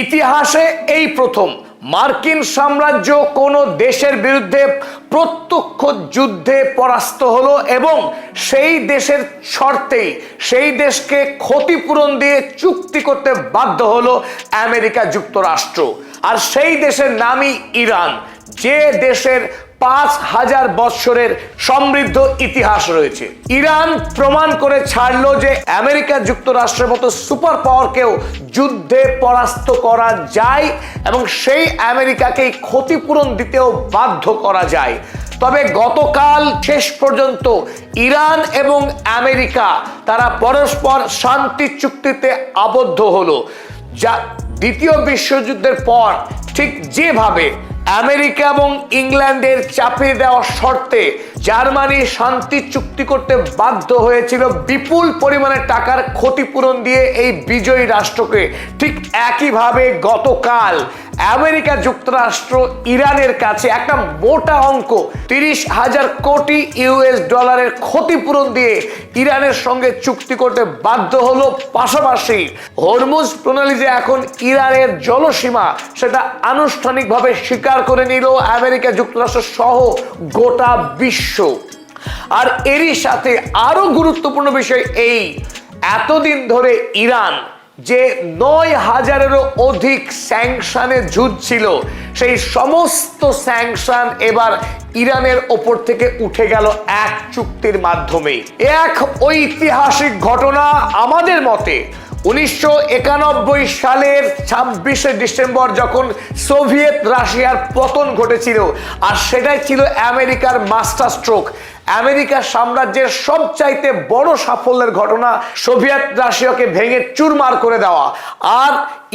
ইতিহাসে এই প্রথম মার্কিন সাম্রাজ্য কোনো দেশের বিরুদ্ধে প্রত্যক্ষ যুদ্ধে পরাস্ত হলো এবং সেই দেশের শর্তেই সেই দেশকে ক্ষতিপূরণ দিয়ে চুক্তি করতে বাধ্য হলো আমেরিকা যুক্তরাষ্ট্র। আর সেই দেশের নামই ইরান, যে দেশের 5000 বৎসরের সমৃদ্ধ ইতিহাস রয়েছে। ইরান প্রমাণ করে ছাড়লো যে আমেরিকা যুক্তরাষ্ট্রের মতো সুপার পাওয়ারকেও যুদ্ধে পরাস্ত করা যায় এবং সেই আমেরিকাকেই ক্ষতিপূরণ দিতেও বাধ্য করা যায়। তবে গতকাল শেষ পর্যন্ত ইরান এবং আমেরিকা তারা পরস্পর শান্তি চুক্তিতে আবদ্ধ হলো, যা দ্বিতীয় বিশ্বযুদ্ধের পর ঠিক যেভাবে আমেরিকা এবং ইংল্যান্ডের চাপিয়ে দেওয়া শর্তে জার্মানি শান্তি চুক্তি করতে বাধ্য হয়েছিল বিপুল পরিমাণে টাকার ক্ষতিপূরণ দিয়ে এই বিজয়ী রাষ্ট্রকে, ঠিক একইভাবে গতকাল আমেরিকা যুক্তরাষ্ট্র ইরানের কাছে একটা মোটা অঙ্ক 30,000 কোটি ইউএস ডলারের ক্ষতিপূরণ দিয়ে ইরানের সঙ্গে চুক্তি করতে বাধ্য হলো। পাশাপাশি হরমুজ প্রণালী যে এখন ইরানের জলসীমা, সেটা আনুষ্ঠানিকভাবে স্বীকার করে নিল আমেরিকা যুক্তরাষ্ট্র সহ গোটা বিশ্ব। আর এরই সাথে আরো গুরুত্বপূর্ণ বিষয়, এই এতদিন ধরে ইরান যে 9000-এরও অধিক স্যাংশনে ঝুঁকছিল, সেই সমস্ত স্যাংশন এবার ইরানের ওপর থেকে উঠে গেল এক চুক্তির মাধ্যমে। এক ঐতিহাসিক ঘটনা আমাদের মতে। 1991 সালের 26শে ডিসেম্বর যখন সোভিয়েত রাশিয়ার পতন ঘটেছিল, আর সেটাই ছিল আমেরিকার মাস্টার স্ট্রোক। আমেরিকার সাম্রাজ্যের সবচাইতে বড় সাফল্যের ঘটনা সোভিয়েত রাশিয়াকে ভেঙে চুরমার করে দেওয়া। আর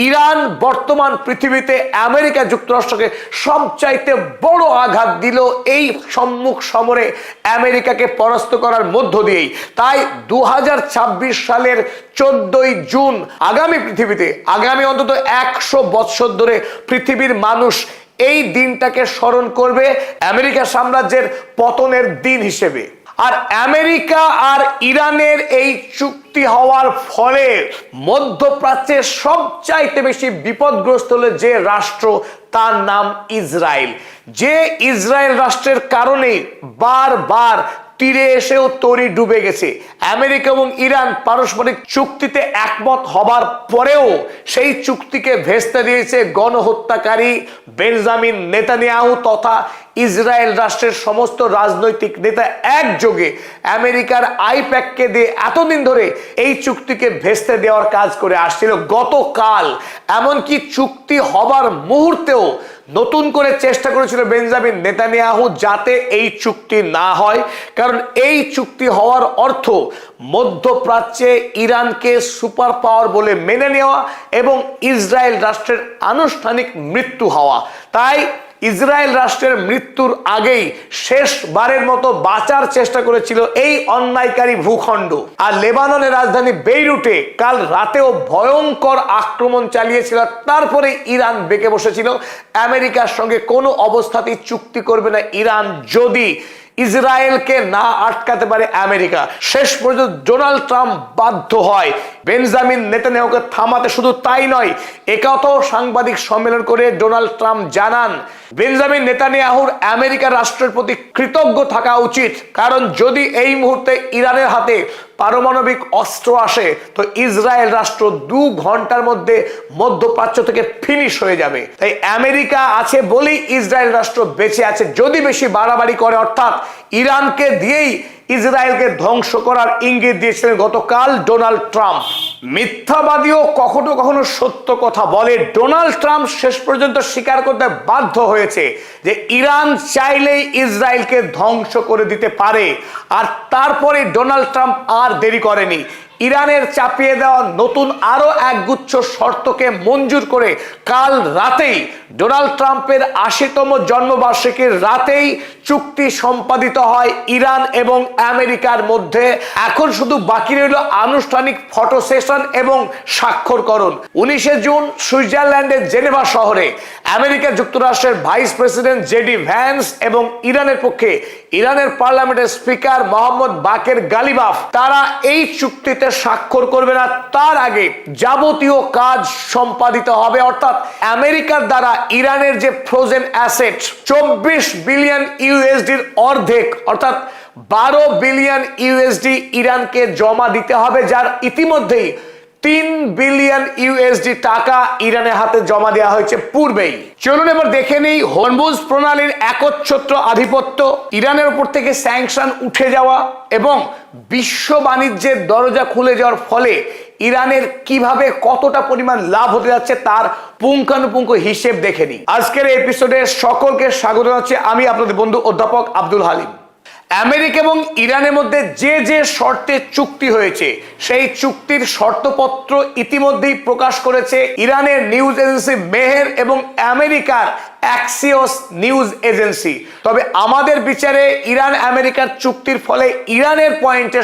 ইরান বর্তমান পৃথিবীতে আমেরিকা যুক্তরাষ্ট্রকে সবচাইতে বড় আঘাত দিল এই সম্মুখ সমরে আমেরিকাকে পরাস্ত করার মধ্য দিয়েই। তাই 2026 সালের 14ই জুন আগামী পৃথিবীতে, আগামী অন্তত 100 বৎসর ধরে পৃথিবীর মানুষ এই দিনটাকে স্মরণ করবে আমেরিকা সাম্রাজ্যের পতনের দিন হিসেবে। আর আমেরিকা আর ইরানের এই চুক্তি হওয়ার ফলে মধ্যপ্রাচ্যের সবচাইতে বেশি বিপদগ্রস্ত হলো যে রাষ্ট্র, তার নাম ইসরায়েল। যে ইসরায়েল রাষ্ট্রের কারণে বারবার তীরে এসেও তরি ডুবে গেছে। আমেরিকা এবং ইরান পারস্পরিক চুক্তিতে একমত হবার পরেও সেই চুক্তিকে ভেস্তে দিয়েছে গণহত্যাকারী বেঞ্জামিন নেতানিয়াহু তথা ইসরায়েল রাষ্ট্রের সমস্ত রাজনৈতিক নেতা একযোগে আমেরিকার আইপ্যাককে দিয়ে এতদিন ধরে এই চুক্তিকে ভেস্তে দেওয়ার কাজ করে আসছিল। গতকাল এমনকি চুক্তি হবার মুহূর্তেও নতুন করে চেষ্টা করেছিল বেঞ্জামিন নেতানিয়াহু যাতে এই চুক্তি না হয়, কারণ এই চুক্তি হওয়ার অর্থ মধ্যপ্রাচ্যে ইরানকে সুপার পাওয়ার বলে মেনে নেওয়া এবং ইসরায়েল রাষ্ট্রের আনুষ্ঠানিক মৃত্যু হওয়া। তাই ইসরায়েল রাষ্ট্রের মৃত্যুর আগেই শেষবারের মতো বাঁচার চেষ্টা করেছিল এই অন্যায়কারী ভূখণ্ড। আর লেবাননের রাজধানী বেইরুটে কাল রাতেও ভয়ঙ্কর আক্রমণ চালিয়েছিল। তারপরে ইরান বেঁকে বসেছিল আমেরিকার সঙ্গে কোনো অবস্থাতেই চুক্তি করবে না ইরান যদি ইসরায়েলকে না আটকাতে পারে আমেরিকা। শেষ পর্যন্ত ডোনাল্ড ট্রাম্প বাধ্য হয় বেঞ্জামিন নেতানিয়াহুকে থামাতে। শুধু তাই নয়, একথাও সাংবাদিক সম্মেলন করে ডোনাল্ড ট্রাম্প জানান বেঞ্জামিন নেতানিয়াহুর আমেরিকা রাষ্ট্রের প্রতি কৃতজ্ঞ থাকা উচিত, কারণ যদি এই মুহূর্তে ইরানের হাতে পারমাণবিক অস্ত্র আসে তো ইসরায়েল রাষ্ট্র 2 ঘন্টার মধ্যে মধ্যপ্রাচ্য থেকে ফিনিশ হয়ে যাবে। তাই আমেরিকা আছে বলেই ইসরায়েল রাষ্ট্র বেঁচে আছে। যদি বেশি বাড়াবাড়ি করে, অর্থাৎ ইরানকে দিয়েই ইসরায়েলকে ধ্বংস করার ইঙ্গিত দিয়েছিলেন গতকাল ডোনাল্ড ট্রাম্প। মিথ্যাবাদীও কখনো কখনো সত্য কথা বলে। ডোনাল্ড ট্রাম্প শেষ পর্যন্ত স্বীকার করতে বাধ্য হয়েছে যে ইরান চাইলেই ইসরায়েলকে ধ্বংস করে দিতে পারে। আর তারপরে ডোনাল্ড ট্রাম্প আর দেরি করেনি, ইরানের চাপিয়ে দেওয়া নতুন আরো একগুচ্ছ শর্তকে মঞ্জুর করে কাল রাতেই ডোনাল্ড ট্রাম্পের 80তম জন্মবার্ষিকীর রাতেই চুক্তি সম্পাদিত হয় ইরান এবং আমেরিকার মধ্যে। এখন শুধু বাকি রইল আনুষ্ঠানিক ফটো সেশন এবং স্বাক্ষরকরণ। 19শে জুন সুইজারল্যান্ডের জেনেভা শহরে আমেরিকা যুক্তরাষ্ট্রের ভাইস প্রেসিডেন্ট জেডি ভ্যান্স এবং ইরানের পক্ষে ইরানের পার্লামেন্টের স্পিকার মোহাম্মদ বাকের গালিবাফ তারা এই চুক্তিতে চুক্তিতে স্বাক্ষর করবে না তার আগে যাবতীয় কাজ সম্পাদিত হবে, অর্থাৎ আমেরিকার দ্বারা ইরানের যে ফ্রোজেন অ্যাসেট 24 বিলিয়ন ইউএসডির অর্ধেক অর্থাৎ 12 বিলিয়ন ইউএসডি ইরানকে জমা দিতে হবে, যার ইতিমধ্যেই 3 বিলিয়ন ইউএসডি টাকা ইরানের হাতে জমা দেওয়া হয়েছে পূর্বেই। চলুন এবার দেখে নেই হরমুজ প্রণালীর একচ্ছত্র আধিপত্য, ইরানের উপর থেকে স্যাংশন উঠে যাওয়া এবং বিশ্ব বাণিজ্যের দরজা খুলে যাওয়ার ফলে ইরানের কিভাবে কতটা পরিমাণ লাভ হতে যাচ্ছে তার পুঙ্খানুপুঙ্খ হিসেব দেখে নিই। আজকের এই এপিসোডে সকলকে স্বাগত জানাচ্ছি আমি আপনাদের বন্ধু অধ্যাপক আব্দুল হালিম। আমেরিকা এবং ইরানের মধ্যে যে যে শর্তে চুক্তি হয়েছে সেই চুক্তির শর্তপত্র ইতিমধ্যেই প্রকাশ করেছে ইরানের নিউজ এজেন্সি মেহের এবং আমেরিকার অ্যাক্সিওস নিউজ এজেন্সি। তবে আমাদের বিচারে ইরান আমেরিকার চুক্তির ফলে ইরানের পয়েন্টে